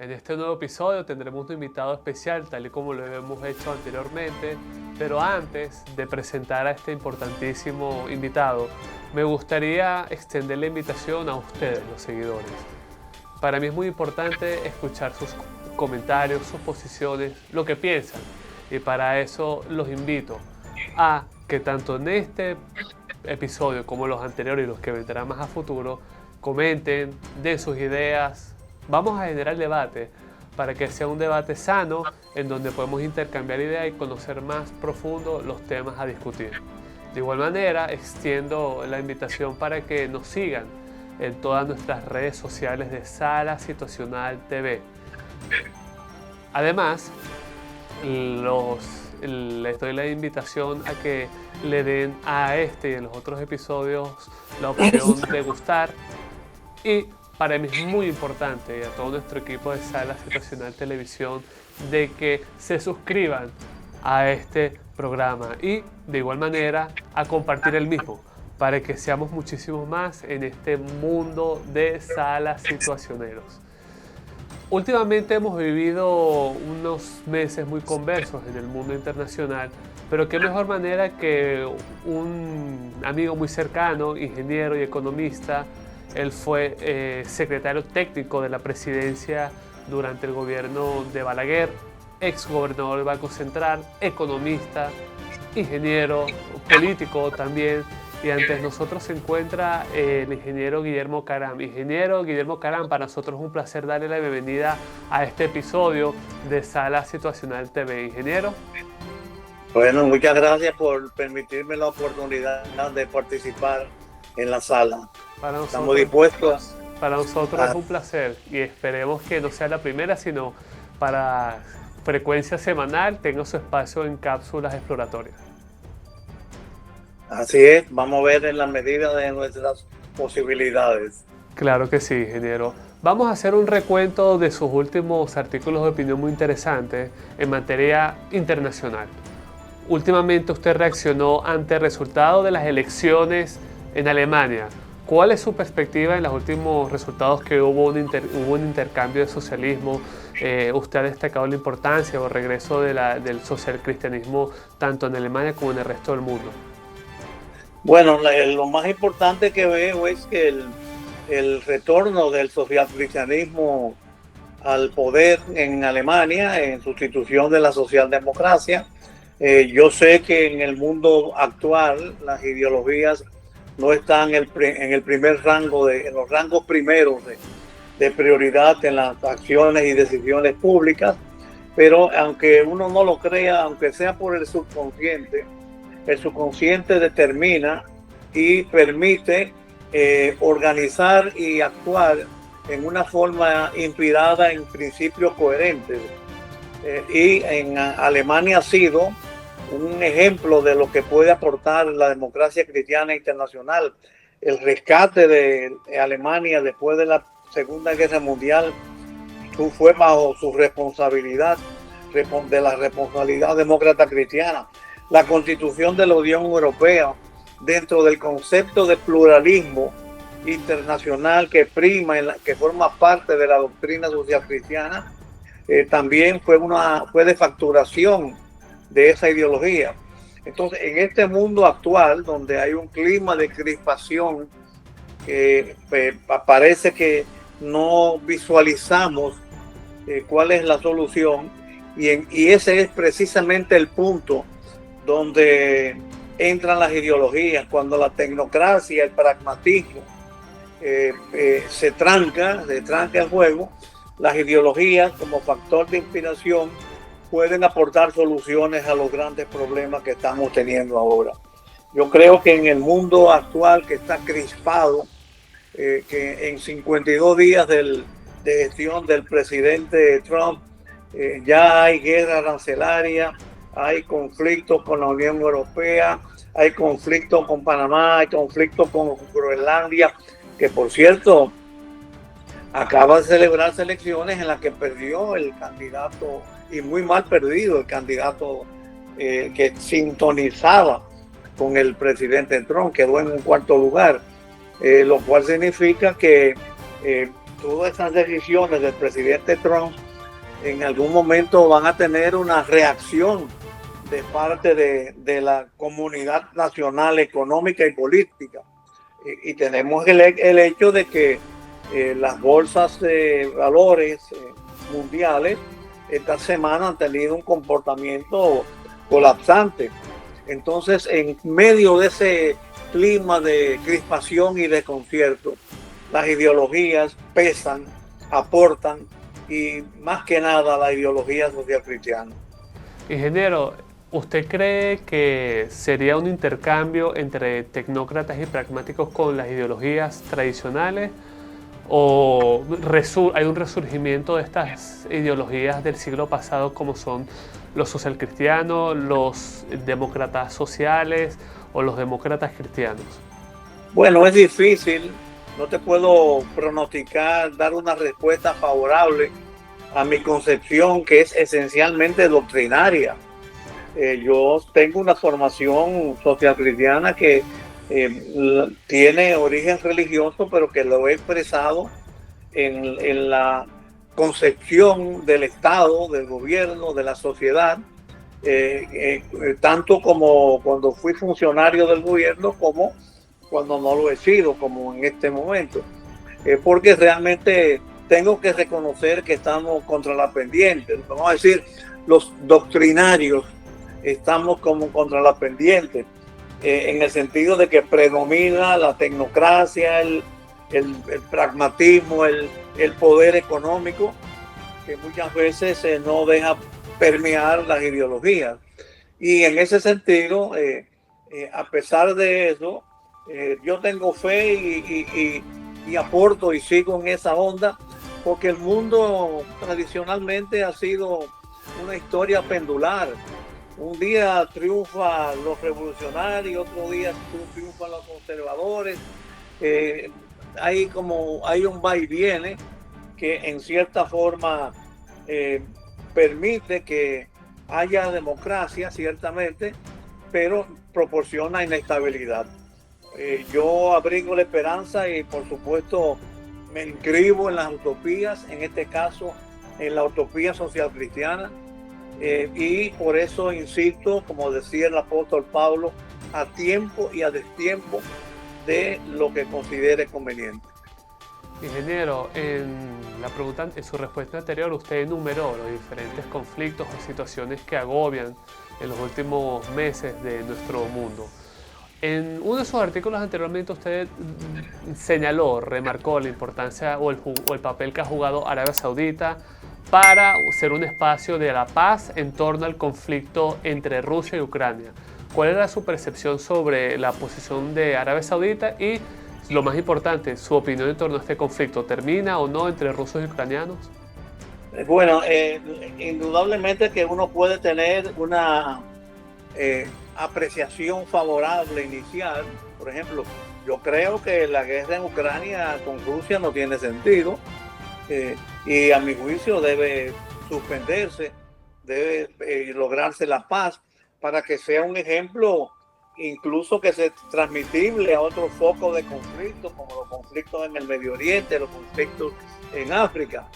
En este nuevo episodio tendremos un invitado especial, tal y como lo hemos hecho anteriormente, pero antes de presentar a este importantísimo invitado, me gustaría extender la invitación a ustedes, los seguidores. Para mí es muy importante escuchar sus comentarios, sus posiciones, lo que piensan, y para eso los invito a que tanto en este episodio como los anteriores y los que vendrán más a futuro, comenten, den sus ideas. Vamos a generar debate para que sea un debate sano en donde podemos intercambiar ideas y conocer más profundo los temas a discutir. De igual manera, extiendo la invitación para que nos sigan en todas nuestras redes sociales de Sala Situacional TV. Además, les doy la invitación a que le den a este y en los otros episodios la opción de gustar, y para mí es muy importante, y a todo nuestro equipo de Sala Situacional Televisión, de que se suscriban a este programa y de igual manera a compartir el mismo para que seamos muchísimos más en este mundo de salas situacioneros. Últimamente hemos vivido unos meses muy conversos en el mundo internacional, pero qué mejor manera que un amigo muy cercano, ingeniero y economista. Él fue secretario técnico de la presidencia durante el gobierno de Balaguer, ex gobernador del Banco Central, economista, ingeniero, político también. Y ante nosotros se encuentra el ingeniero Guillermo Caram. Ingeniero Guillermo Caram, para nosotros es un placer darle la bienvenida a este episodio de Sala Situacional TV. Ingeniero. Bueno, muchas gracias por permitirme la oportunidad de participar en la sala. Estamos dispuestos. Para nosotros es un placer y esperemos que no sea la primera, sino para frecuencia semanal tenga su espacio en cápsulas exploratorias. Así es, vamos a ver en la medida de nuestras posibilidades. Claro que sí, ingeniero. Vamos a hacer un recuento de sus últimos artículos de opinión muy interesantes en materia internacional. Últimamente usted reaccionó ante el resultado de las elecciones en Alemania. ¿Cuál es su perspectiva en los últimos resultados que hubo un intercambio de socialismo? Usted ha destacado la importancia o el regreso del socialcristianismo tanto en Alemania como en el resto del mundo. Bueno, lo más importante que veo es que el retorno del socialcristianismo al poder en Alemania en sustitución de la socialdemocracia. Yo sé que en el mundo actual las ideologías no están en el primer rango, en los rangos primeros de prioridad en las acciones y decisiones públicas, pero aunque uno no lo crea, aunque sea por el subconsciente determina y permite organizar y actuar en una forma inspirada en principios coherentes. Y en Alemania ha sido un ejemplo de lo que puede aportar la democracia cristiana internacional. El rescate de Alemania después de la Segunda Guerra Mundial fue bajo su responsabilidad, de la responsabilidad demócrata cristiana. La constitución de la Unión Europea, dentro del concepto de pluralismo internacional que prima, que forma parte de la doctrina social cristiana, también fue de facturación de esa ideología. Entonces, en este mundo actual, donde hay un clima de crispación, que parece que no visualizamos cuál es la solución, y ese es precisamente el punto donde entran las ideologías, cuando la tecnocracia, el pragmatismo se tranca el juego. Las ideologías como factor de inspiración pueden aportar soluciones a los grandes problemas que estamos teniendo ahora. Yo creo que en el mundo actual, que está crispado, que en 52 días de gestión del presidente Trump ya hay guerra arancelaria, hay conflictos con la Unión Europea, hay conflictos con Panamá, hay conflictos con Groenlandia, que por cierto acaba de celebrarse elecciones en las que perdió el candidato, y muy mal perdido, el candidato que sintonizaba con el presidente Trump, quedó en un cuarto lugar, lo cual significa que todas esas decisiones del presidente Trump en algún momento van a tener una reacción de parte de la comunidad nacional económica y política. Y tenemos el hecho de que las bolsas de valores mundiales esta semana han tenido un comportamiento colapsante. Entonces, en medio de ese clima de crispación y desconcierto, las ideologías pesan, aportan, y más que nada la ideología social cristiana. Ingeniero, ¿usted cree que sería un intercambio entre tecnócratas y pragmáticos con las ideologías tradicionales? ¿O hay un resurgimiento de estas ideologías del siglo pasado como son los socialcristianos, los demócratas sociales o los demócratas cristianos? Bueno, es difícil, no te puedo pronosticar, dar una respuesta favorable a mi concepción, que es esencialmente doctrinaria. Yo tengo una formación social cristiana que tiene origen religioso, pero que lo he expresado en la concepción del Estado, del gobierno, de la sociedad, tanto como cuando fui funcionario del gobierno como cuando no lo he sido, como en este momento, porque realmente tengo que reconocer que estamos contra la pendiente. Vamos a decir, los doctrinarios estamos como contra la pendiente, en el sentido de que predomina la tecnocracia, el pragmatismo, el poder económico, que muchas veces no deja permear las ideologías. Y en ese sentido, a pesar de eso, yo tengo fe y aporto y sigo en esa onda, porque el mundo tradicionalmente ha sido una historia pendular. Un día triunfan los revolucionarios, otro día triunfan los conservadores. Hay un va y viene que en cierta forma permite que haya democracia, ciertamente, pero proporciona inestabilidad. Yo abrigo la esperanza y por supuesto me inscribo en las utopías, en este caso en la utopía social cristiana, y por eso insisto, como decía el apóstol Pablo, a tiempo y a destiempo de lo que considere conveniente. Ingeniero, en su respuesta anterior usted enumeró los diferentes conflictos o situaciones que agobian en los últimos meses de nuestro mundo. En uno de sus artículos anteriormente usted remarcó la importancia o el papel que ha jugado Arabia Saudita para ser un espacio de la paz en torno al conflicto entre Rusia y Ucrania. ¿Cuál era su percepción sobre la posición de Arabia Saudita y, lo más importante, su opinión en torno a este conflicto? ¿Termina o no entre rusos y ucranianos? Bueno, indudablemente que uno puede tener una apreciación favorable inicial. Por ejemplo, yo creo que la guerra en Ucrania con Rusia no tiene sentido, y a mi juicio debe suspenderse, debe lograrse la paz para que sea un ejemplo incluso que sea transmitible a otros focos de conflicto, como los conflictos en el Medio Oriente, los conflictos en África,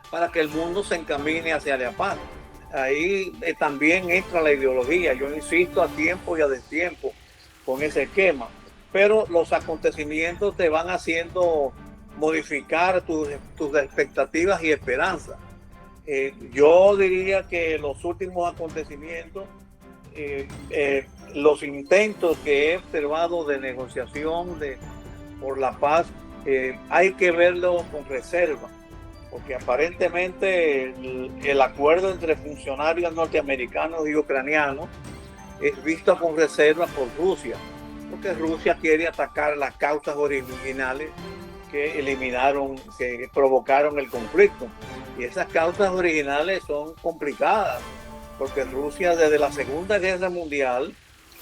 para que el mundo se encamine hacia la paz. Ahí también entra la ideología. Yo insisto, a tiempo y a destiempo con ese esquema, pero los acontecimientos te van haciendo modificar tus expectativas y esperanzas. Yo diría que los últimos acontecimientos, los intentos que he observado de negociación por la paz, hay que verlo con reserva, porque aparentemente el acuerdo entre funcionarios norteamericanos y ucranianos es visto con reserva por Rusia, porque Rusia quiere atacar las causas originales que provocaron el conflicto. Y esas causas originales son complicadas, porque Rusia desde la Segunda Guerra Mundial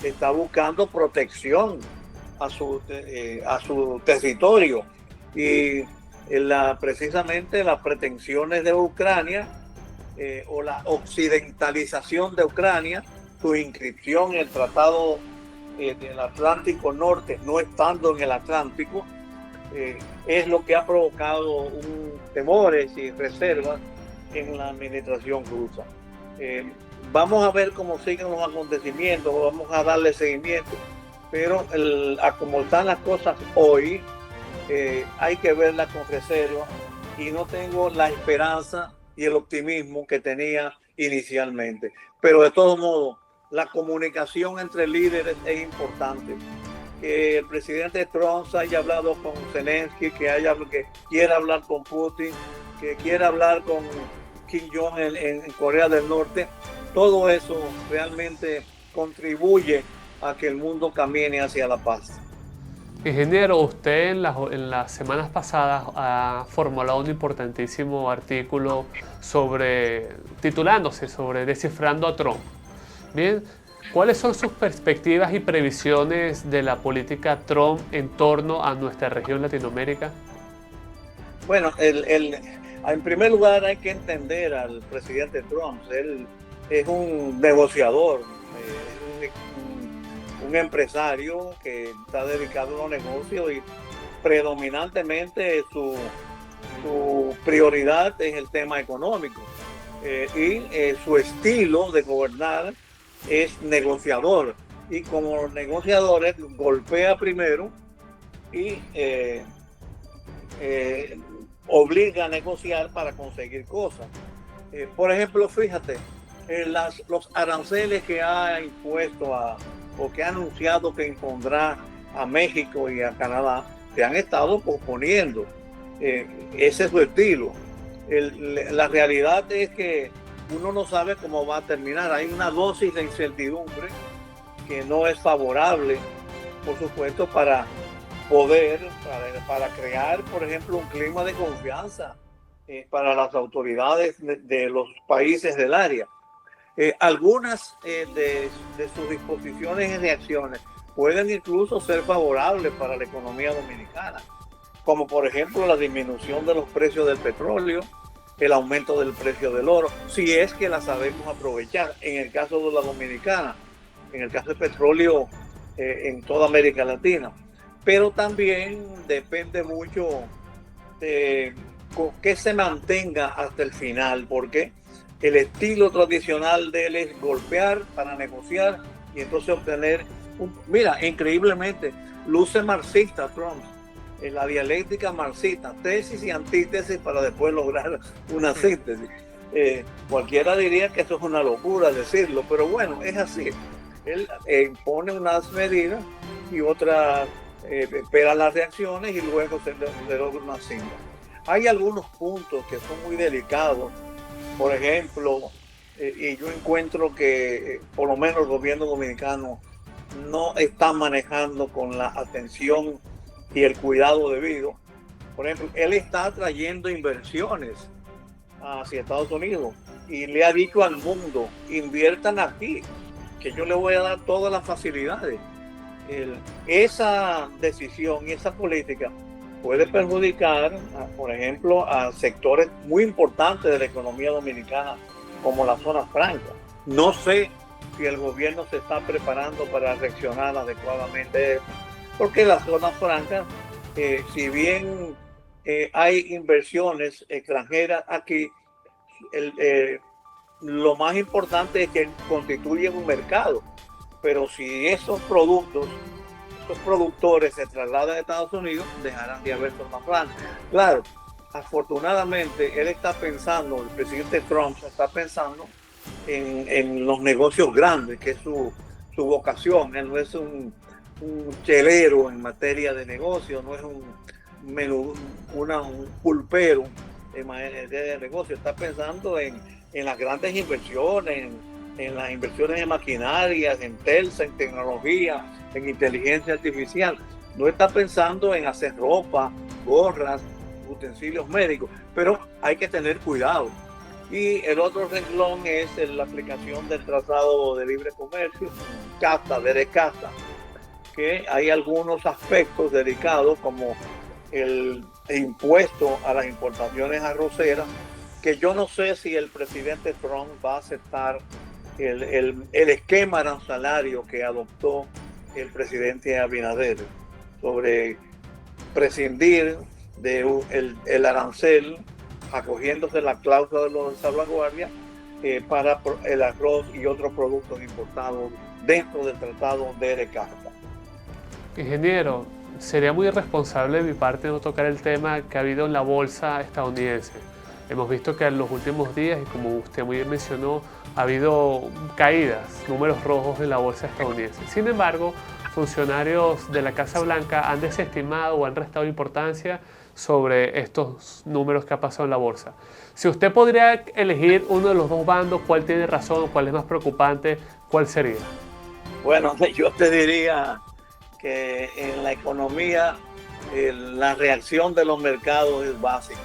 está buscando protección a su territorio, y precisamente las pretensiones de Ucrania, o la occidentalización de Ucrania, su inscripción en el Tratado del Atlántico Norte, no estando en el Atlántico, es lo que ha provocado temores y reservas en la administración rusa. Vamos a ver cómo siguen los acontecimientos, vamos a darle seguimiento, pero a como están las cosas hoy, hay que verlas con reserva y no tengo la esperanza y el optimismo que tenía inicialmente. Pero de todos modos, la comunicación entre líderes es importante. Que el presidente Trump haya hablado con Zelensky, que quiera hablar con Putin, que quiera hablar con Kim Jong en Corea del Norte, todo eso realmente contribuye a que el mundo camine hacia la paz. Ingeniero, usted en las semanas pasadas ha formulado un importantísimo artículo titulándose sobre Descifrando a Trump. Bien, ¿cuáles son sus perspectivas y previsiones de la política Trump en torno a nuestra región Latinoamérica? Bueno, en primer lugar hay que entender al presidente Trump. Él es un negociador, un empresario que está dedicado a los negocios y predominantemente su prioridad es el tema económico. Su estilo de gobernar es negociador, y como los negociadores golpea primero y obliga a negociar para conseguir cosas. Por ejemplo, fíjate, los aranceles que ha impuesto o que ha anunciado que impondrá a México y a Canadá se han estado posponiendo. Ese es su estilo. La realidad es que uno no sabe cómo va a terminar. Hay una dosis de incertidumbre que no es favorable, por supuesto, para crear, por ejemplo, un clima de confianza para las autoridades de los países del área. Algunas de sus disposiciones y reacciones pueden incluso ser favorables para la economía dominicana, como por ejemplo la disminución de los precios del petróleo, el aumento del precio del oro, si es que la sabemos aprovechar. En el caso de la dominicana, en el caso del petróleo en toda América Latina. Pero también depende mucho de que se mantenga hasta el final, porque el estilo tradicional de él es golpear para negociar y entonces obtener mira, increíblemente luce marxista Trump, en la dialéctica marxista, tesis y antítesis para después lograr una síntesis. Cualquiera diría que eso es una locura decirlo, pero bueno, es así. Él impone unas medidas y otras espera las reacciones y luego se logra una cinta. Hay algunos puntos que son muy delicados. Por ejemplo, y yo encuentro que por lo menos el gobierno dominicano no está manejando con la atención y el cuidado debido. Por ejemplo, él está atrayendo inversiones hacia Estados Unidos y le ha dicho al mundo: inviertan aquí, que yo le voy a dar todas las facilidades. Esa decisión y esa política puede perjudicar, por ejemplo, a sectores muy importantes de la economía dominicana, como la zona franca. No sé si el gobierno se está preparando para reaccionar adecuadamente, porque las zonas francas, si bien hay inversiones extranjeras aquí, lo más importante es que constituyen un mercado. Pero si esos productores se trasladan a Estados Unidos, dejarán de haber zonas francas. Claro, afortunadamente él está pensando, el presidente Trump está pensando en los negocios grandes, que es su vocación. Él no es un chelero en materia de negocios, no es un pulpero en materia de negocios. Está pensando en las grandes inversiones, en las inversiones en maquinarias, en Telsa, en tecnología, en inteligencia artificial. No está pensando en hacer ropa, gorras, utensilios médicos, pero hay que tener cuidado. Y el otro renglón es la aplicación del Tratado de Libre Comercio, CAFTA, que hay algunos aspectos delicados, como el impuesto a las importaciones arroceras, que yo no sé si el presidente Trump va a aceptar el esquema arancelario que adoptó el presidente Abinader prescindir el arancel, acogiéndose la cláusula de salvaguardia para el arroz y otros productos importados dentro del tratado de CAFTA. Ingeniero, sería muy irresponsable de mi parte no tocar el tema que ha habido en la bolsa estadounidense. Hemos visto que en los últimos días, y como usted muy bien mencionó, ha habido caídas, números rojos en la bolsa estadounidense. Sin embargo, funcionarios de la Casa Blanca han desestimado o han restado importancia sobre estos números que ha pasado en la bolsa. Si usted podría elegir uno de los dos bandos, ¿cuál tiene razón, cuál es más preocupante, cuál sería? Bueno, yo te diría que en la economía la reacción de los mercados es básica.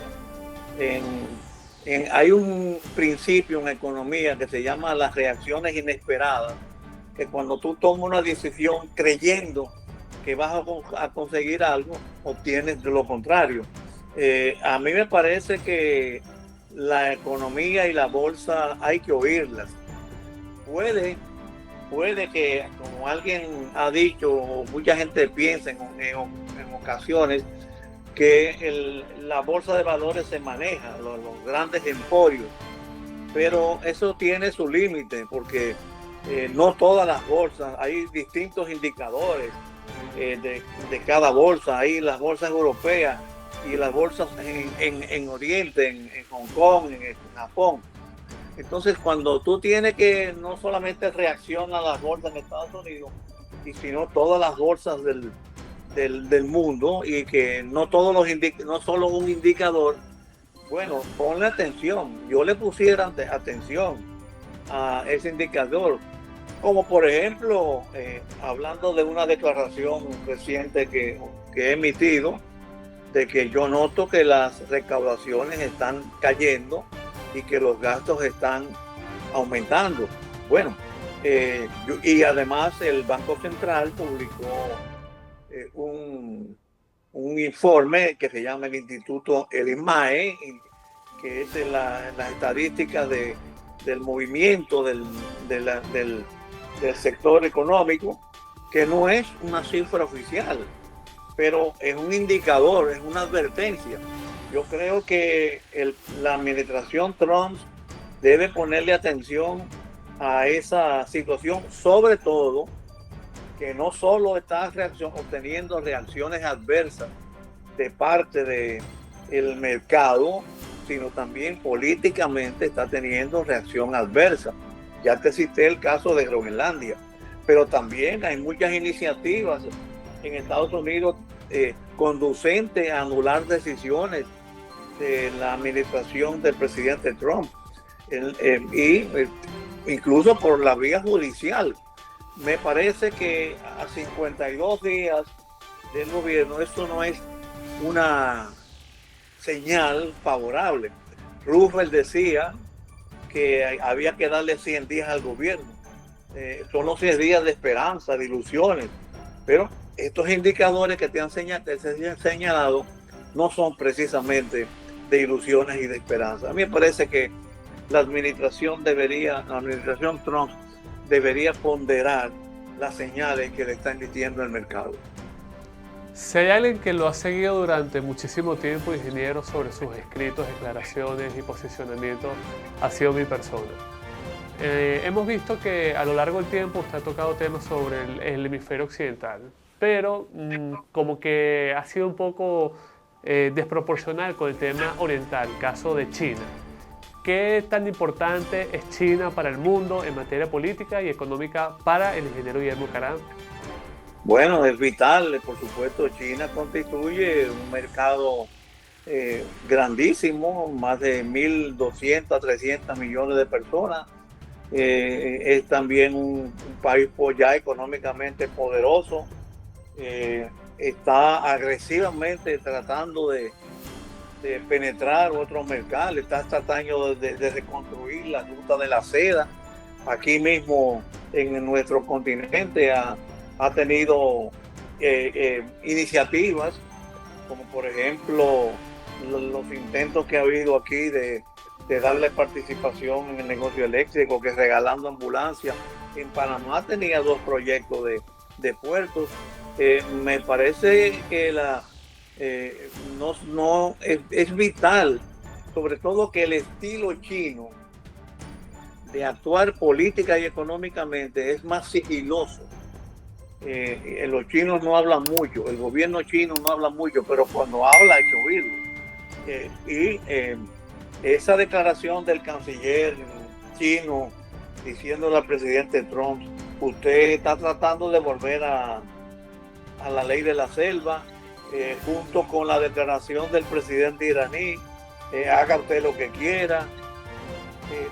Hay un principio en economía que se llama las reacciones inesperadas, que cuando tú tomas una decisión creyendo que vas a conseguir algo, obtienes de lo contrario. A mí me parece que la economía y la bolsa hay que oírlas. Puede que, como alguien ha dicho, o mucha gente piensa en ocasiones, que la bolsa de valores se maneja, los grandes emporios, pero eso tiene su límite, porque no todas las bolsas, hay distintos indicadores de cada bolsa. Hay las bolsas europeas y las bolsas en Oriente, en Hong Kong, en Japón. Entonces, cuando tú tienes que no solamente reaccionar a las bolsas en Estados Unidos, sino todas las bolsas del mundo, y que no solo un indicador, bueno, ponle atención. Yo le pusiera atención a ese indicador, como por ejemplo, hablando de una declaración reciente que he emitido, de que yo noto que las recaudaciones están cayendo y que los gastos están aumentando. Bueno, y además el Banco Central publicó un informe que se llama el INMAE, que es las estadísticas del movimiento del sector económico, que no es una cifra oficial, pero es un indicador, es una advertencia. Yo creo que la administración Trump debe ponerle atención a esa situación, sobre todo que no solo está obteniendo reacciones adversas de parte del mercado, sino también políticamente está teniendo reacción adversa. Ya te cité el caso de Groenlandia, pero también hay muchas iniciativas en Estados Unidos conducentes a anular decisiones de la administración del presidente Trump, incluso por la vía judicial. Me parece que a 52 días del gobierno esto no es una señal favorable. Roosevelt decía que había que darle 100 días al gobierno. Son los 100 días de esperanza, de ilusiones, pero estos indicadores que te han señalado no son precisamente de ilusiones y de esperanza. A mí me parece que la administración Trump debería ponderar las señales que le está emitiendo el mercado. Si hay alguien que lo ha seguido durante muchísimo tiempo, ingeniero, sobre sus escritos, declaraciones y posicionamientos, ha sido mi persona. Hemos visto que a lo largo del tiempo usted ha tocado temas sobre el hemisferio occidental, pero como que ha sido un poco desproporcional con el tema oriental, caso de China. ¿Qué tan importante es China para el mundo en materia política y económica para el ingeniero Guillermo Caram? Bueno, es vital, por supuesto. China constituye un mercado grandísimo, más de 1.200 a 300 millones de personas. Es también un país ya económicamente poderoso. Está agresivamente tratando de penetrar otros mercados, está tratando de reconstruir la ruta de la seda. Aquí mismo en nuestro continente ha tenido iniciativas, como por ejemplo los intentos que ha habido aquí de darle participación en el negocio eléctrico, que regalando ambulancias. En Panamá tenía 2 proyectos de puertos. Me parece que es vital, sobre todo que el estilo chino de actuar política y económicamente es más sigiloso. Los chinos no hablan mucho, el gobierno chino no habla mucho, pero cuando habla hay que oírlo. Esa declaración del canciller chino diciéndole al presidente Trump, usted está tratando de volver a la ley de la selva, junto con la declaración del presidente iraní, haga usted lo que quiera.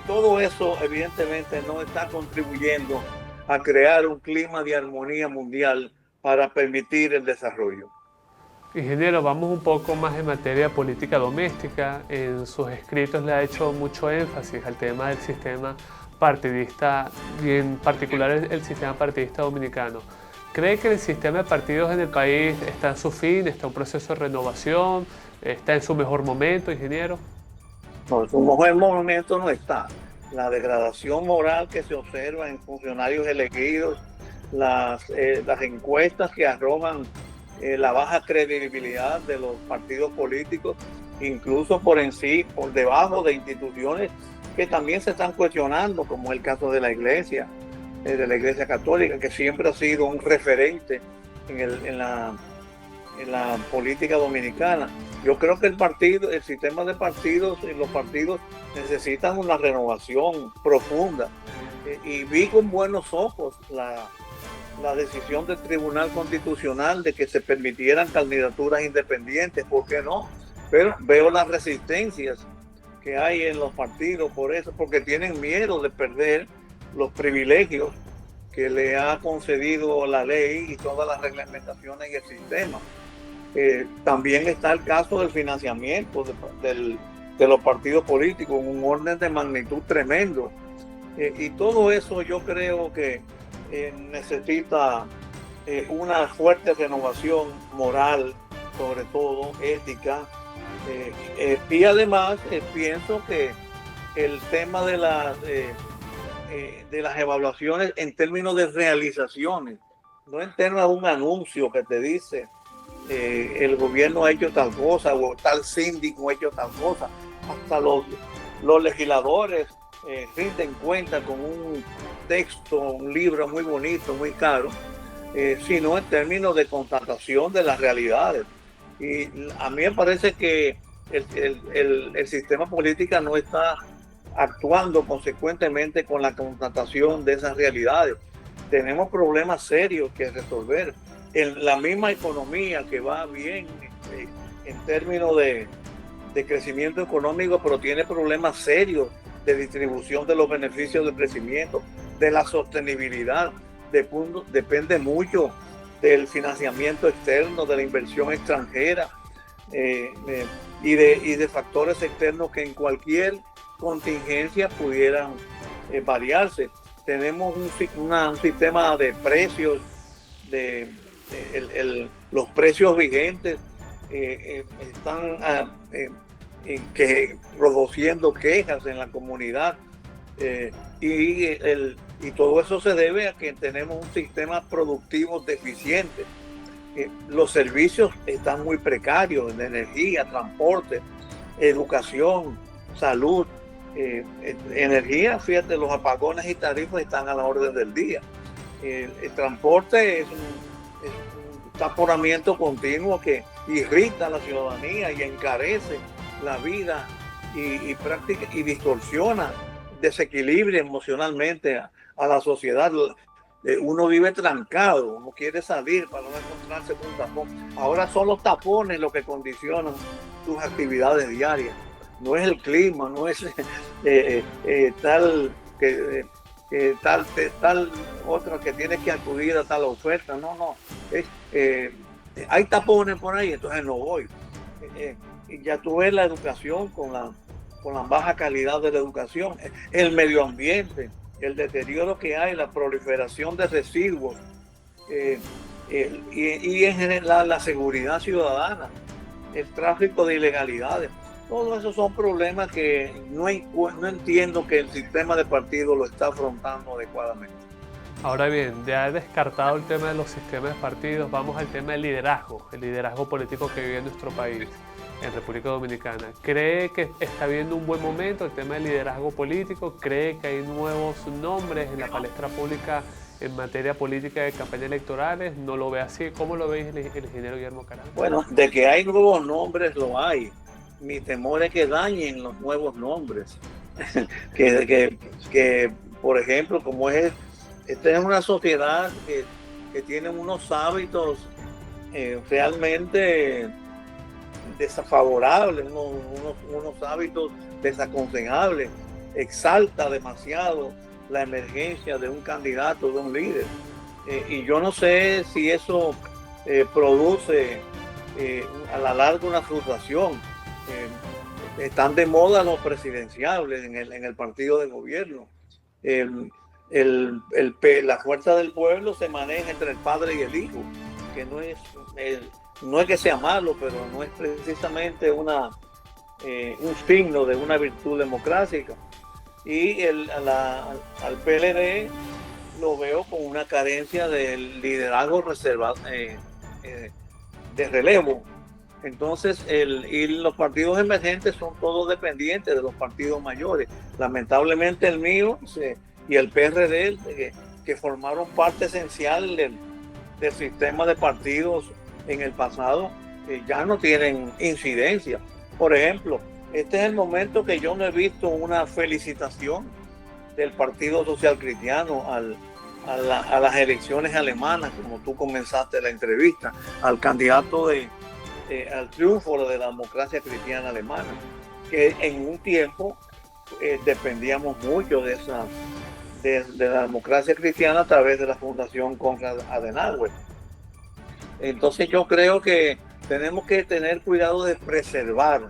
Todo eso evidentemente no está contribuyendo a crear un clima de armonía mundial para permitir el desarrollo. Ingeniero, vamos un poco más en materia de política doméstica. En sus escritos le ha hecho mucho énfasis al tema del sistema partidista y en particular el sistema partidista dominicano. ¿Cree que el sistema de partidos en el país está en su fin, está en un proceso de renovación, está en su mejor momento, ingeniero? No, en su mejor momento no está. La degradación moral que se observa en funcionarios elegidos, las encuestas que arrojan la baja credibilidad de los partidos políticos, incluso por debajo de instituciones que también se están cuestionando, como el caso de la Iglesia Católica, que siempre ha sido un referente en la política dominicana. Yo creo que el sistema de partidos y los partidos necesitan una renovación profunda. Y vi con buenos ojos la decisión del Tribunal Constitucional de que se permitieran candidaturas independientes, ¿por qué no? Pero veo las resistencias que hay en los partidos por eso, porque tienen miedo de perder los privilegios que le ha concedido la ley y todas las reglamentaciones y el sistema. También está el caso del financiamiento de los partidos políticos en un orden de magnitud tremendo. Y todo eso yo creo que necesita una fuerte renovación moral, sobre todo ética. Y además pienso que el tema de las evaluaciones en términos de realizaciones, no en términos de un anuncio que te dice el gobierno ha hecho tal cosa o tal síndico ha hecho tal cosa. Hasta los legisladores rinden cuenta con un texto, un libro muy bonito, muy caro, sino en términos de constatación de las realidades. Y a mí me parece que el sistema político no está actuando consecuentemente con la constatación de esas realidades. Tenemos problemas serios que resolver. En la misma economía que va bien en términos de crecimiento económico, pero tiene problemas serios de distribución de los beneficios del crecimiento, de la sostenibilidad. Depende mucho del financiamiento externo, de la inversión extranjera y de factores externos que en cualquier contingencia pudieran variarse. Tenemos un sistema de precios, los precios vigentes están produciendo quejas en la comunidad y todo eso se debe a que tenemos un sistema productivo deficiente. Los servicios están muy precarios, de energía, transporte, educación, salud, energía. Fíjate, los apagones y tarifas están a la orden del día. El transporte es un taponamiento continuo que irrita a la ciudadanía y encarece la vida y distorsiona, desequilibra emocionalmente a la sociedad. Uno vive trancado, uno quiere salir para no encontrarse con un tapón. Ahora son los tapones los que condicionan tus actividades diarias. No es el clima, no es tal otra que tienes que acudir a tal oferta. No. Hay tapones por ahí, entonces no voy. Y ya tú ves la educación con la baja calidad de la educación, el medio ambiente, el deterioro que hay, la proliferación de residuos y en general la seguridad ciudadana, el tráfico de ilegalidades. Todos esos son problemas que no entiendo que el sistema de partido lo está afrontando adecuadamente. Ahora bien, ya descartado el tema de los sistemas de partidos, vamos al tema del liderazgo, el liderazgo político que vive en nuestro país, en República Dominicana. ¿Cree que está viendo un buen momento el tema del liderazgo político? ¿Cree que hay nuevos nombres en la palestra pública en materia política de campañas electorales? ¿No lo ve así? ¿Cómo lo ve el ingeniero Guillermo Caram? Bueno, de que hay nuevos nombres, lo hay. Mi temor es que dañen los nuevos nombres. que, por ejemplo, como esta es una sociedad que tiene unos hábitos realmente desfavorables, unos hábitos desaconsejables, exalta demasiado la emergencia de un candidato, de un líder. Y yo no sé si eso produce a la larga una frustración. Están de moda los presidenciables en el partido de gobierno. La fuerza del pueblo se maneja entre el padre y el hijo, que no es que sea malo, pero no es precisamente un signo de una virtud democrática. Y al PLD lo veo con una carencia de liderazgo de relevo. Entonces, y los partidos emergentes son todos dependientes de los partidos mayores. Lamentablemente el mío y el PRD, que formaron parte esencial del sistema de partidos en el pasado, ya no tienen incidencia. Por ejemplo, este es el momento que yo no he visto una felicitación del Partido Social Cristiano a las elecciones alemanas, como tú comenzaste la entrevista, al candidato al triunfo de la democracia cristiana alemana, que en un tiempo dependíamos mucho de la democracia cristiana a través de la Fundación Konrad Adenauer. Entonces yo creo que tenemos que tener cuidado de preservar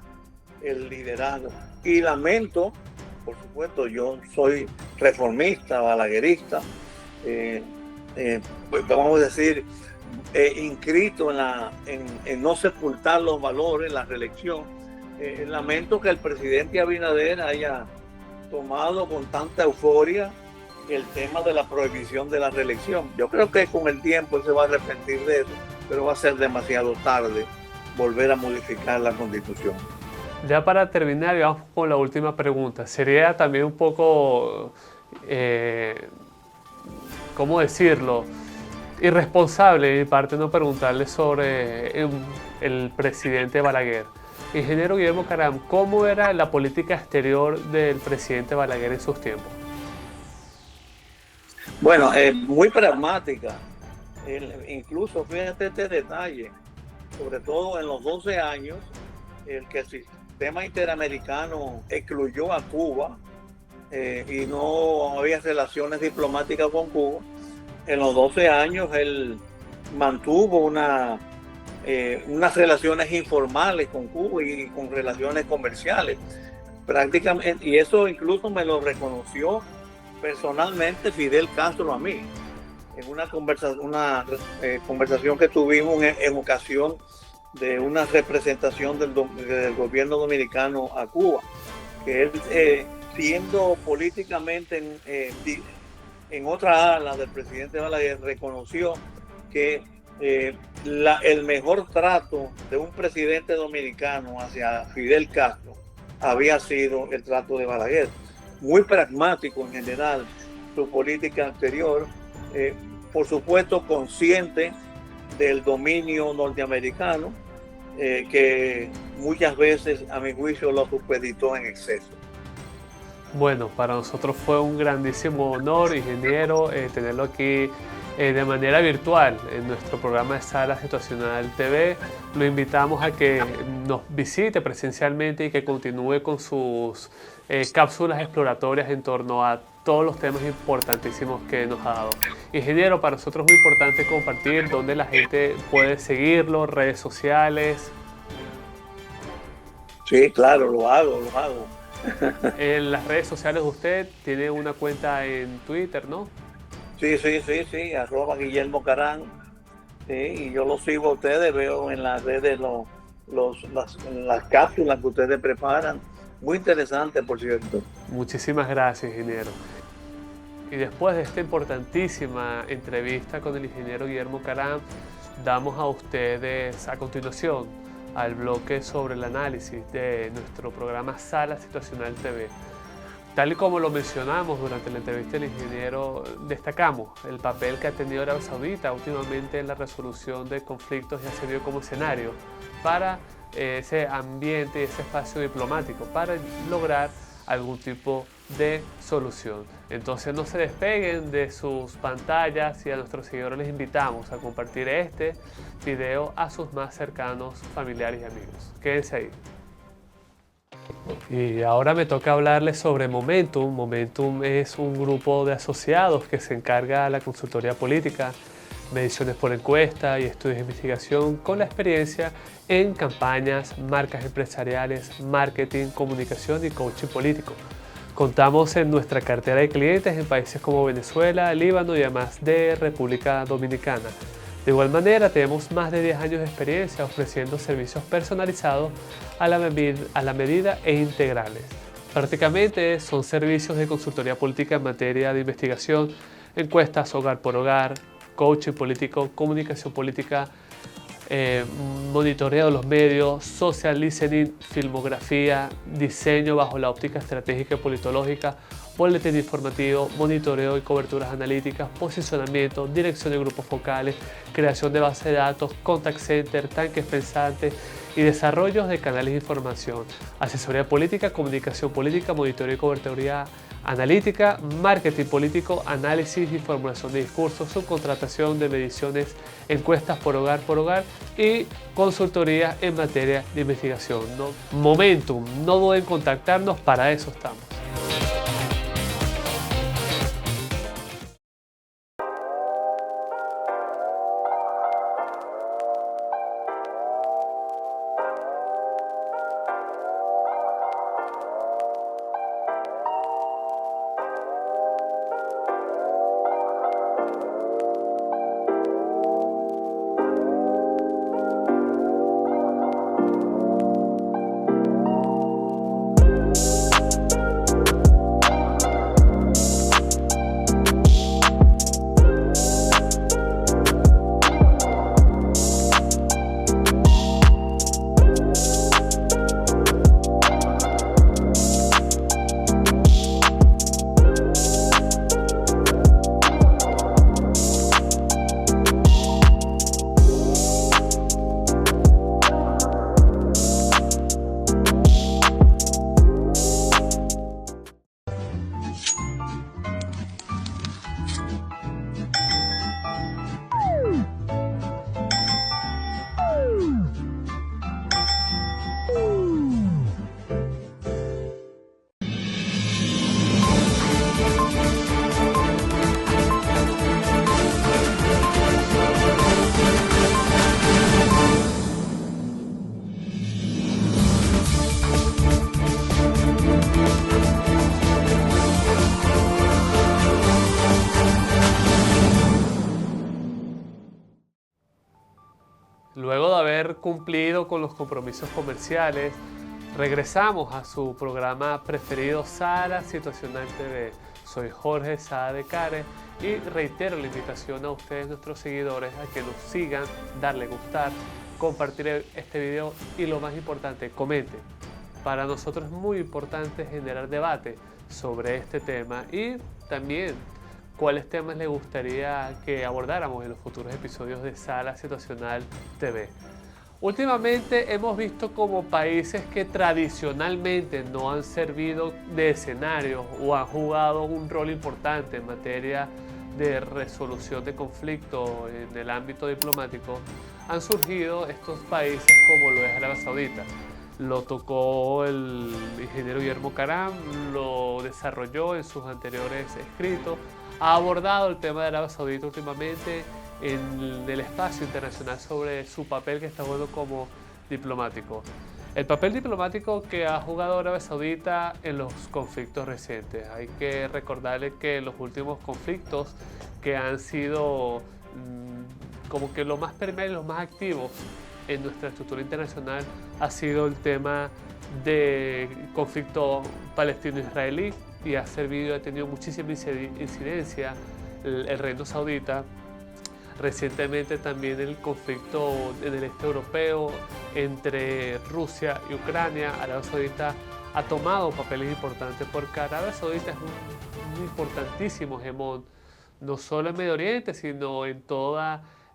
el liderazgo. Y lamento, por supuesto, yo soy reformista, balaguerista, pues vamos a decir, inscrito en no sepultar los valores, la reelección. Lamento que el presidente Abinader haya tomado con tanta euforia el tema de la prohibición de la reelección. Yo creo que con el tiempo él se va a arrepentir de eso, pero va a ser demasiado tarde volver a modificar la Constitución. Ya para terminar, vamos con la última pregunta. Sería también un poco, ¿cómo decirlo?, irresponsable de mi parte no preguntarle sobre el presidente Balaguer. Ingeniero Guillermo Caram, ¿cómo era la política exterior del presidente Balaguer en sus tiempos? Bueno, muy pragmática. Incluso, fíjate este detalle, sobre todo en los 12 años, el que el sistema interamericano excluyó a Cuba y no había relaciones diplomáticas con Cuba. En los 12 años él mantuvo unas relaciones informales con Cuba y con relaciones comerciales prácticamente, y eso incluso me lo reconoció personalmente Fidel Castro a mí en una conversación que tuvimos en ocasión de una representación del gobierno dominicano a Cuba, que él siendo políticamente en otra ala del presidente Balaguer, reconoció que el mejor trato de un presidente dominicano hacia Fidel Castro había sido el trato de Balaguer. Muy pragmático en general su política exterior, por supuesto consciente del dominio norteamericano, que muchas veces a mi juicio lo supeditó en exceso. Bueno, para nosotros fue un grandísimo honor, ingeniero, tenerlo aquí de manera virtual en nuestro programa de Sala Situacional TV. Lo invitamos a que nos visite presencialmente y que continúe con sus cápsulas exploratorias en torno a todos los temas importantísimos que nos ha dado. Ingeniero, para nosotros es muy importante compartir dónde la gente puede seguirlo, redes sociales. Sí, claro, lo hago. En las redes sociales usted tiene una cuenta en Twitter, ¿no? Sí, @Guillermo Caram. Sí, y yo lo sigo a ustedes, veo en las redes las cápsulas que ustedes preparan. Muy interesante, por cierto. Muchísimas gracias, ingeniero. Y después de esta importantísima entrevista con el ingeniero Guillermo Caram, damos a ustedes a continuación al bloque sobre el análisis de nuestro programa Sala Situacional TV. Tal y como lo mencionamos durante la entrevista del ingeniero, destacamos el papel que ha tenido Arabia Saudita últimamente en la resolución de conflictos y ha servido como escenario para ese ambiente y ese espacio diplomático para lograr algún tipo de solución. Entonces no se despeguen de sus pantallas y a nuestros seguidores les invitamos a compartir este video a sus más cercanos familiares y amigos. Quédense ahí. Y ahora me toca hablarles sobre Momentum. Momentum es un grupo de asociados que se encarga de la consultoría política, mediciones por encuesta y estudios de investigación con la experiencia en campañas, marcas empresariales, marketing, comunicación y coaching político. Contamos en nuestra cartera de clientes en países como Venezuela, Líbano y además de República Dominicana. De igual manera, tenemos más de 10 años de experiencia ofreciendo servicios personalizados a la medida e integrales. Prácticamente son servicios de consultoría política en materia de investigación, encuestas hogar por hogar, coaching político, comunicación política, monitoreo de los medios, social listening, filmografía, diseño bajo la óptica estratégica y politológica, boletín informativo, monitoreo y coberturas analíticas, posicionamiento, dirección de grupos focales, creación de base de datos, contact center, tanques pensantes y desarrollos de canales de información, asesoría política, comunicación política, monitoreo y cobertura analítica, marketing político, análisis y formulación de discursos, subcontratación de mediciones, encuestas por hogar y consultoría en materia de investigación. Momentum, no duden en contactarnos, para eso estamos. Luego de haber cumplido con los compromisos comerciales, regresamos a su programa preferido, Sala Situacional TV. Soy Jorge Saá de Cares y reitero la invitación a ustedes, nuestros seguidores, a que nos sigan, darle gustar, compartir este video y lo más importante, comenten. Para nosotros es muy importante generar debate sobre este tema y también cuáles temas les gustaría que abordáramos en los futuros episodios de Sala Situacional TV. Últimamente hemos visto como países que tradicionalmente no han servido de escenario o han jugado un rol importante en materia de resolución de conflictos en el ámbito diplomático, han surgido estos países como lo es Arabia Saudita. Lo tocó el ingeniero Guillermo Caram, lo desarrolló en sus anteriores escritos, ha abordado el tema de Arabia Saudita últimamente en el espacio internacional sobre su papel que está jugando como diplomático. El papel diplomático que ha jugado Arabia Saudita en los conflictos recientes. Hay que recordarle que los últimos conflictos que han sido como que los más permeables, los más activos en nuestra estructura internacional ha sido el tema del conflicto palestino-israelí y ha servido, ha tenido muchísima incidencia el Reino Saudita. Recientemente también el conflicto en el este europeo entre Rusia y Ucrania. Arabia Saudita ha tomado papeles importantes porque Arabia Saudita es un importantísimo hegemón, no solo en Medio Oriente, sino en todo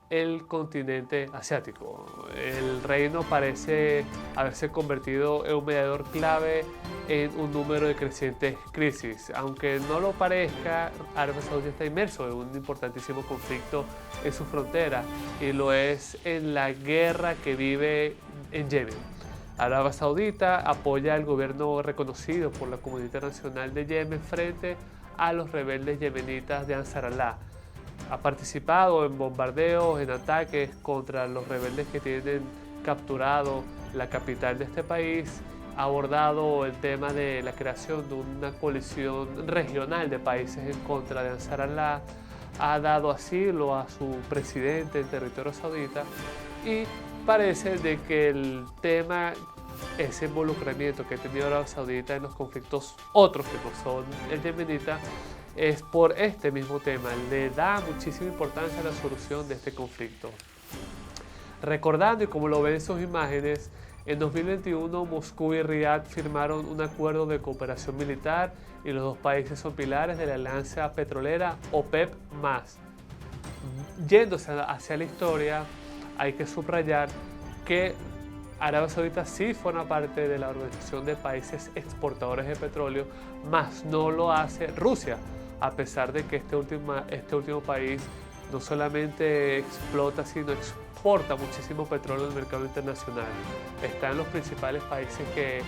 el continente asiático. El reino parece haberse convertido en un mediador clave en un número de crecientes crisis. Aunque no lo parezca, Arabia Saudita está inmerso en un importantísimo conflicto en su frontera, y lo es en la guerra que vive en Yemen. Arabia Saudita apoya al gobierno reconocido por la comunidad internacional de Yemen frente a los rebeldes yemenitas de Ansar Allah. Ha participado en bombardeos, en ataques contra los rebeldes que tienen capturado la capital de este país. Ha abordado el tema de la creación de una coalición regional de países en contra de Ansar Allah. Ha dado asilo a su presidente en territorio saudita, y parece de que el tema, ese involucramiento que ha tenido Arabia Saudita en los conflictos otros que no son el yemenita, es por este mismo tema. Le da muchísima importancia a la solución de este conflicto. Recordando, y como lo ven en sus imágenes, en 2021 Moscú y Riad firmaron un acuerdo de cooperación militar, y los dos países son pilares de la alianza petrolera OPEP+. Yéndose hacia la historia, hay que subrayar que Arabia Saudita sí forma parte de la Organización de Países Exportadores de Petróleo, mas no lo hace Rusia, a pesar de que este último país no solamente explota, sino exporta muchísimo petróleo al mercado internacional. Está en los principales países que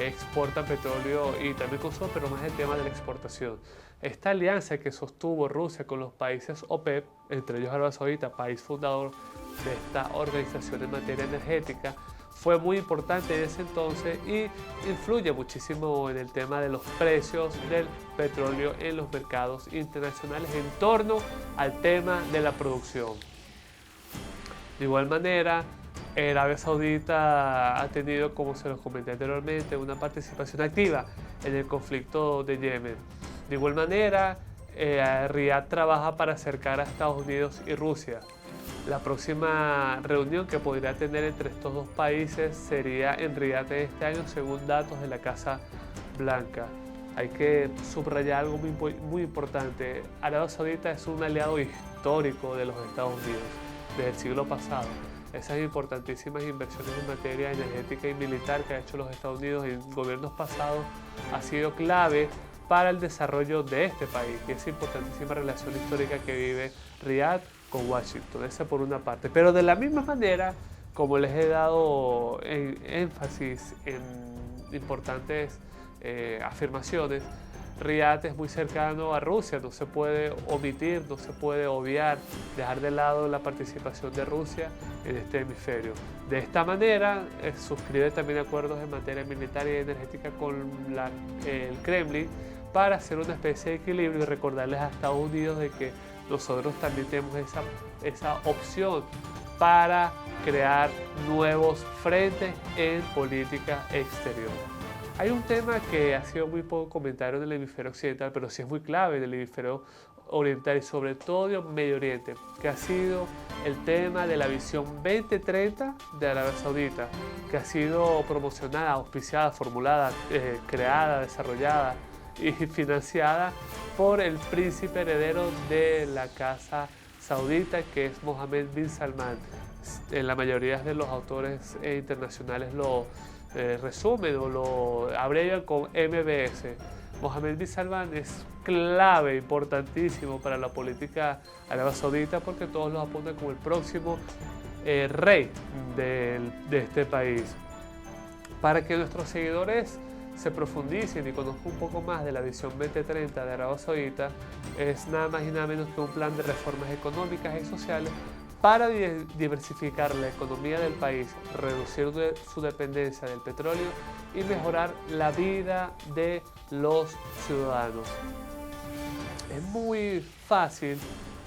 exportan petróleo y también consumen, pero más el tema de la exportación. Esta alianza que sostuvo Rusia con los países OPEP, entre ellos Arabia Saudita, país fundador de esta organización en materia energética, fue muy importante en ese entonces y influye muchísimo en el tema de los precios del petróleo en los mercados internacionales en torno al tema de la producción. De igual manera, Arabia Saudita ha tenido, como se los comenté anteriormente, una participación activa en el conflicto de Yemen. De igual manera, Riad trabaja para acercar a Estados Unidos y Rusia. La próxima reunión que podría tener entre estos dos países sería en Riad este año, según datos de la Casa Blanca. Hay que subrayar algo muy importante. Arabia Saudita es un aliado histórico de los Estados Unidos desde el siglo pasado. Esas importantísimas inversiones en materia energética y militar que ha hecho los Estados Unidos en gobiernos pasados ha sido clave para el desarrollo de este país, y esa importantísima relación histórica que vive Riad con Washington. Esa por una parte. Pero de la misma manera, como les he dado énfasis en importantes afirmaciones, Riad es muy cercano a Rusia. No se puede omitir, no se puede obviar, dejar de lado la participación de Rusia en este hemisferio. De esta manera, suscribe también acuerdos en materia militar y energética con el Kremlin para hacer una especie de equilibrio y recordarles a Estados Unidos de que nosotros también tenemos esa opción para crear nuevos frentes en política exterior. Hay un tema que ha sido muy poco comentado en el hemisferio occidental, pero sí es muy clave en el hemisferio oriental y sobre todo en Medio Oriente, que ha sido el tema de la visión 2030 de Arabia Saudita, que ha sido promocionada, auspiciada, formulada, creada, desarrollada y financiada por el príncipe heredero de la casa saudita, que es Mohammed bin Salman. La mayoría de los autores internacionales lo resumen o lo abrevian con MBS. Mohammed bin Salman es clave, importantísimo para la política árabe saudita, porque todos lo apuntan como el próximo rey de este país. Para que nuestros seguidores se profundicen y conozcan un poco más de la visión 2030 de Arabia Saudita, es nada más y nada menos que un plan de reformas económicas y sociales para diversificar la economía del país, reducir su dependencia del petróleo y mejorar la vida de los ciudadanos. Es muy fácil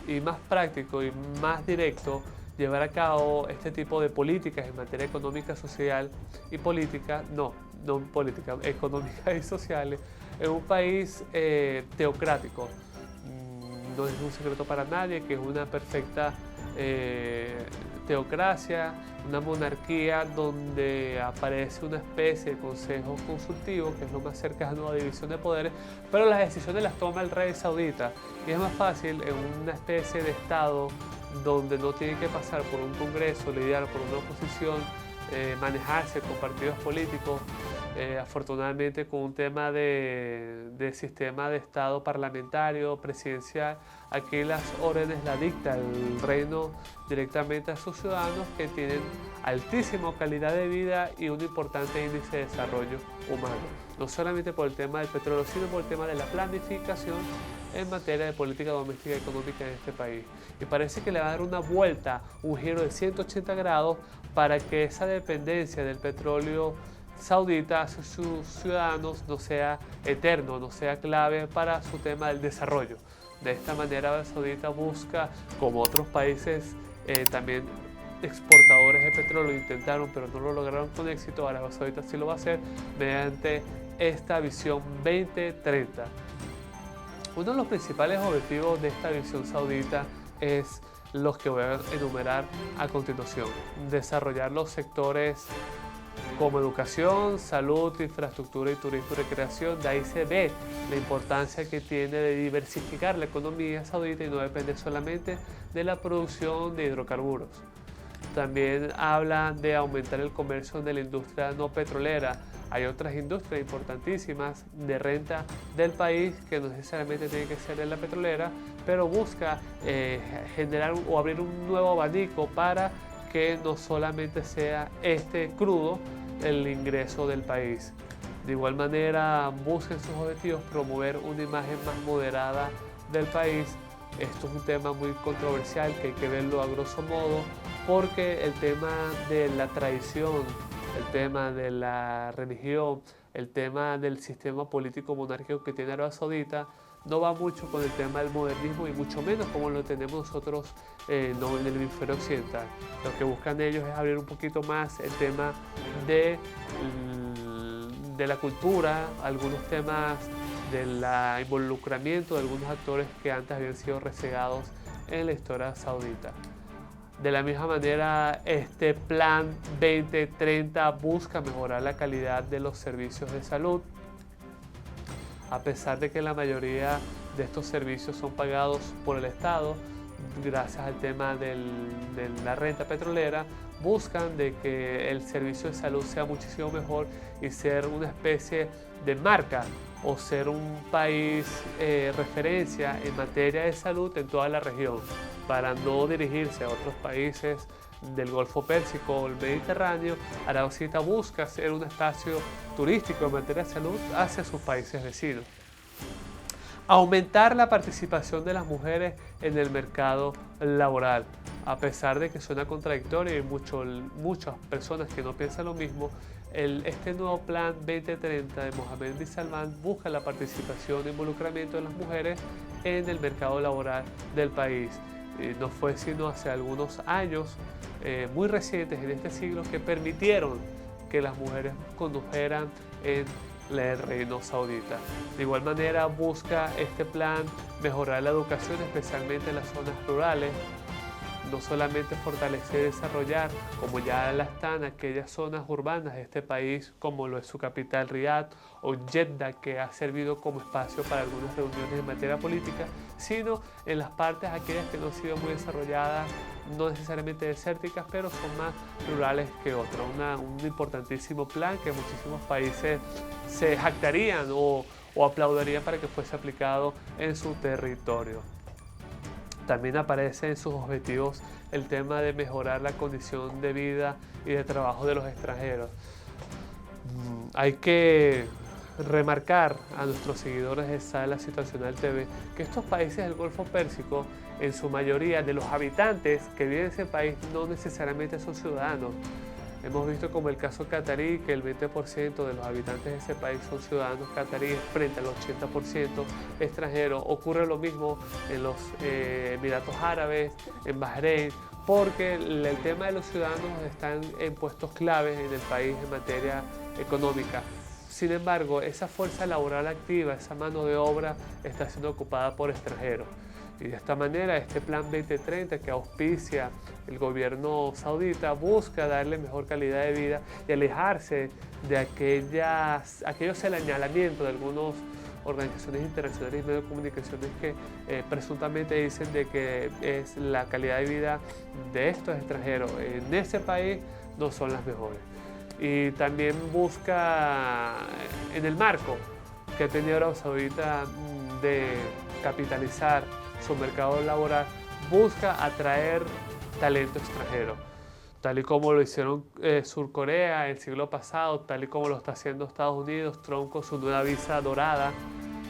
y más práctico y más directo llevar a cabo este tipo de políticas en materia económica, social y política, no política, económica y sociales, en un país teocrático. No es un secreto para nadie que es una perfecta teocracia, una monarquía donde aparece una especie de consejo consultivo, que es lo más cercano a división de poderes, pero las decisiones las toma el rey saudita. Y es más fácil en una especie de estado donde no tiene que pasar por un congreso, lidiar por una oposición, manejarse con partidos políticos, afortunadamente con un tema de sistema de estado parlamentario, presidencial. Aquí las órdenes las dicta el reino directamente a sus ciudadanos, que tienen altísima calidad de vida y un importante índice de desarrollo humano. No solamente por el tema del petróleo, sino por el tema de la planificación en materia de política doméstica y económica en este país. Y parece que le va a dar una vuelta, un giro de 180 grados para que esa dependencia del petróleo saudita hacia sus ciudadanos no sea eterno, no sea clave para su tema del desarrollo. De esta manera Arabia Saudita busca, como otros países también exportadores de petróleo intentaron pero no lo lograron con éxito, Arabia Saudita sí lo va a hacer mediante esta visión 2030. Uno de los principales objetivos de esta visión saudita es los que voy a enumerar a continuación. Desarrollar los sectores como educación, salud, infraestructura y turismo y recreación. De ahí se ve la importancia que tiene de diversificar la economía saudita y no depender solamente de la producción de hidrocarburos. También habla de aumentar el comercio de la industria no petrolera. Hay otras industrias importantísimas de renta del país que no necesariamente tiene que ser en la petrolera, pero busca generar o abrir un nuevo abanico para que no solamente sea este crudo el ingreso del país. De igual manera, busca en sus objetivos promover una imagen más moderada del país. Esto es un tema muy controversial que hay que verlo a grosso modo, porque el tema de la tradición, el tema de la religión, el tema del sistema político monárquico que tiene Arabia Saudita no va mucho con el tema del modernismo y mucho menos como lo tenemos nosotros en el hemisferio occidental. Lo que buscan ellos es abrir un poquito más el tema de la cultura, algunos temas del involucramiento de algunos actores que antes habían sido resegados en la historia saudita. De la misma manera, este plan 2030 busca mejorar la calidad de los servicios de salud. A pesar de que la mayoría de estos servicios son pagados por el Estado, gracias al tema de la renta petrolera, buscan de que el servicio de salud sea muchísimo mejor y ser una especie de marca o ser un país referencia en materia de salud en toda la región, para no dirigirse a otros países del Golfo Pérsico o el Mediterráneo. Arabia Saudita busca ser un espacio turístico en materia de salud hacia sus países vecinos. Aumentar la participación de las mujeres en el mercado laboral. A pesar de que suena contradictorio y hay muchas personas que no piensan lo mismo, este nuevo plan 2030 de Mohammed bin Salman busca la participación e involucramiento de las mujeres en el mercado laboral del país. No fue sino hace algunos años muy recientes en este siglo que permitieron que las mujeres condujeran en el reino saudita. De igual manera busca este plan mejorar la educación, especialmente en las zonas rurales, no solamente fortalecer y desarrollar, como ya la están aquellas zonas urbanas de este país, como lo es su capital Riyadh o Jeddah, que ha servido como espacio para algunas reuniones en materia política, sino en las partes aquellas que no han sido muy desarrolladas, no necesariamente desérticas, pero son más rurales que otras. Un importantísimo plan que muchísimos países se jactarían o aplaudirían para que fuese aplicado en su territorio. También aparece en sus objetivos el tema de mejorar la condición de vida y de trabajo de los extranjeros. Hay que remarcar a nuestros seguidores de Sala Situacional TV que estos países del Golfo Pérsico, en su mayoría de los habitantes que viven en ese país, no necesariamente son ciudadanos. Hemos visto como el caso catarí, que el 20% de los habitantes de ese país son ciudadanos cataríes frente al 80% extranjeros. Ocurre lo mismo en los Emiratos Árabes, en Bahrein, porque el tema de los ciudadanos están en puestos claves en el país en materia económica. Sin embargo, esa fuerza laboral activa, esa mano de obra, está siendo ocupada por extranjeros. Y de esta manera, este Plan 2030 que auspicia el gobierno saudita busca darle mejor calidad de vida y alejarse de aquellos señalamientos de algunas organizaciones internacionales y medios de comunicaciones que presuntamente dicen de que es la calidad de vida de estos extranjeros en ese país no son las mejores. Y también busca, en el marco que ha tenido Arabia Saudita de capitalizar su mercado laboral, busca atraer talento extranjero, tal y como lo hicieron Sur Corea el siglo pasado, tal y como lo está haciendo Estados Unidos, Trump con su nueva visa dorada.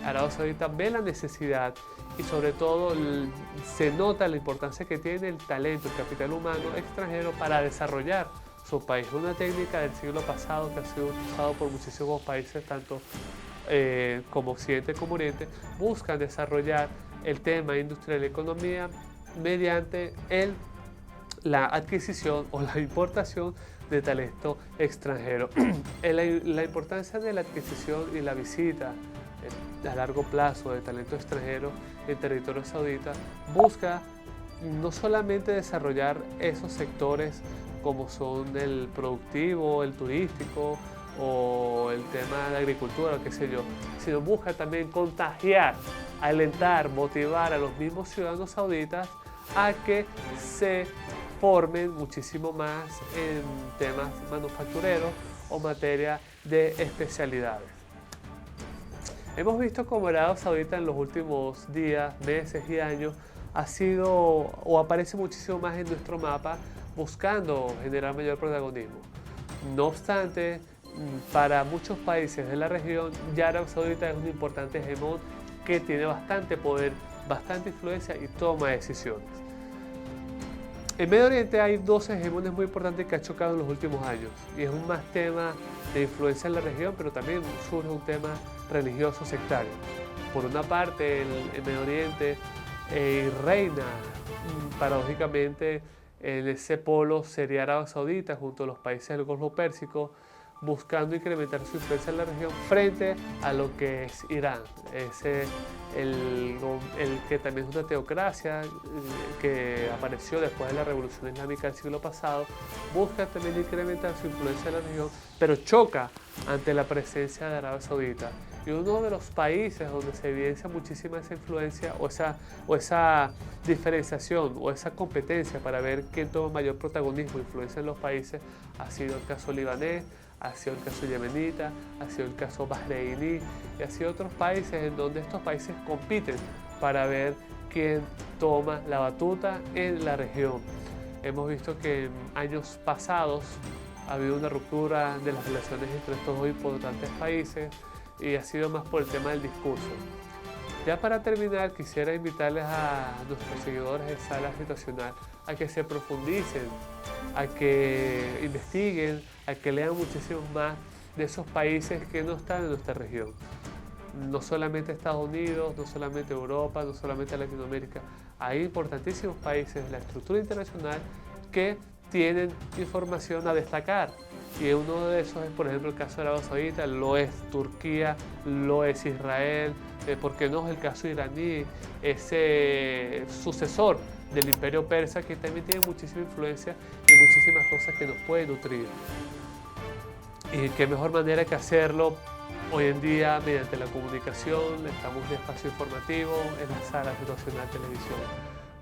Arabia Saudita ve la necesidad y sobre todo se nota la importancia que tiene el talento, el capital humano extranjero para desarrollar su país. Una técnica del siglo pasado que ha sido usada por muchísimos países, tanto como Occidente como Oriente, buscan desarrollar el tema industrial y economía mediante la adquisición o la importación de talento extranjero. La importancia de la adquisición y la visita a largo plazo de talento extranjero en territorio saudita busca no solamente desarrollar esos sectores como son el productivo, el turístico o el tema de agricultura, qué sé yo, sino busca también contagiar, alentar, motivar a los mismos ciudadanos sauditas a que se formen muchísimo más en temas manufactureros o materia de especialidades. Hemos visto cómo Arabia Saudita en los últimos días, meses y años ha sido o aparece muchísimo más en nuestro mapa buscando generar mayor protagonismo. No obstante, para muchos países de la región, ya Arabia Saudita es un importante hegemón que tiene bastante poder, bastante influencia y toma decisiones. En Medio Oriente hay dos hegemones muy importantes que han chocado en los últimos años y es un más tema de influencia en la región, pero también surge un tema religioso sectario. Por una parte, en Medio Oriente reina paradójicamente en ese polo sería Arabia Saudita junto a los países del Golfo Pérsico, buscando incrementar su influencia en la región frente a lo que es Irán, el que también es una teocracia que apareció después de la Revolución Islámica del siglo pasado, busca también incrementar su influencia en la región, pero choca ante la presencia de Arabia Saudita. Y uno de los países donde se evidencia muchísima esa influencia o esa diferenciación o esa competencia para ver quién toma mayor protagonismo e influencia en los países ha sido el caso libanés, ha sido el caso yemenita, ha sido el caso bahreiní y ha sido otros países en donde estos países compiten para ver quién toma la batuta en la región. Hemos visto que en años pasados ha habido una ruptura de las relaciones entre estos dos importantes países y ha sido más por el tema del discurso. Ya para terminar, quisiera invitarles a nuestros seguidores de Sala Situacional a que se profundicen, a que investiguen, a que lean muchísimo más de esos países que no están en nuestra región. No solamente Estados Unidos, no solamente Europa, no solamente Latinoamérica. Hay importantísimos países de la estructura internacional que tienen información a destacar. Y uno de esos es, por ejemplo, el caso de Arabia Saudita, lo es Turquía, lo es Israel, porque no es el caso iraní, ese sucesor del imperio persa que también tiene muchísima influencia y muchísimas cosas que nos pueden nutrir. Y qué mejor manera que hacerlo hoy en día mediante la comunicación. Estamos en espacio informativo en la Sala Situacional Televisión.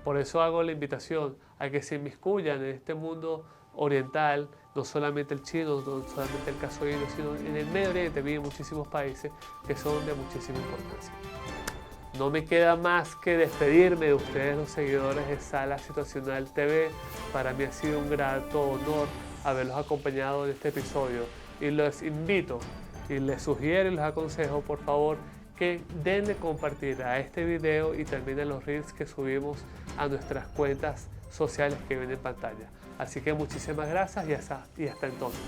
Por eso hago la invitación a que se inmiscuyan en este mundo oriental, no solamente el chino, no solamente el caso indio, sino en el Medio Oriente viven muchísimos países que son de muchísima importancia. No me queda más que despedirme de ustedes, los seguidores de Sala Situacional TV. Para mí ha sido un grato honor haberlos acompañado en este episodio y los invito y les sugiero y les aconsejo, por favor, que denle compartir a este video y también a los reels que subimos a nuestras cuentas sociales que ven en pantalla. Así que muchísimas gracias y hasta entonces.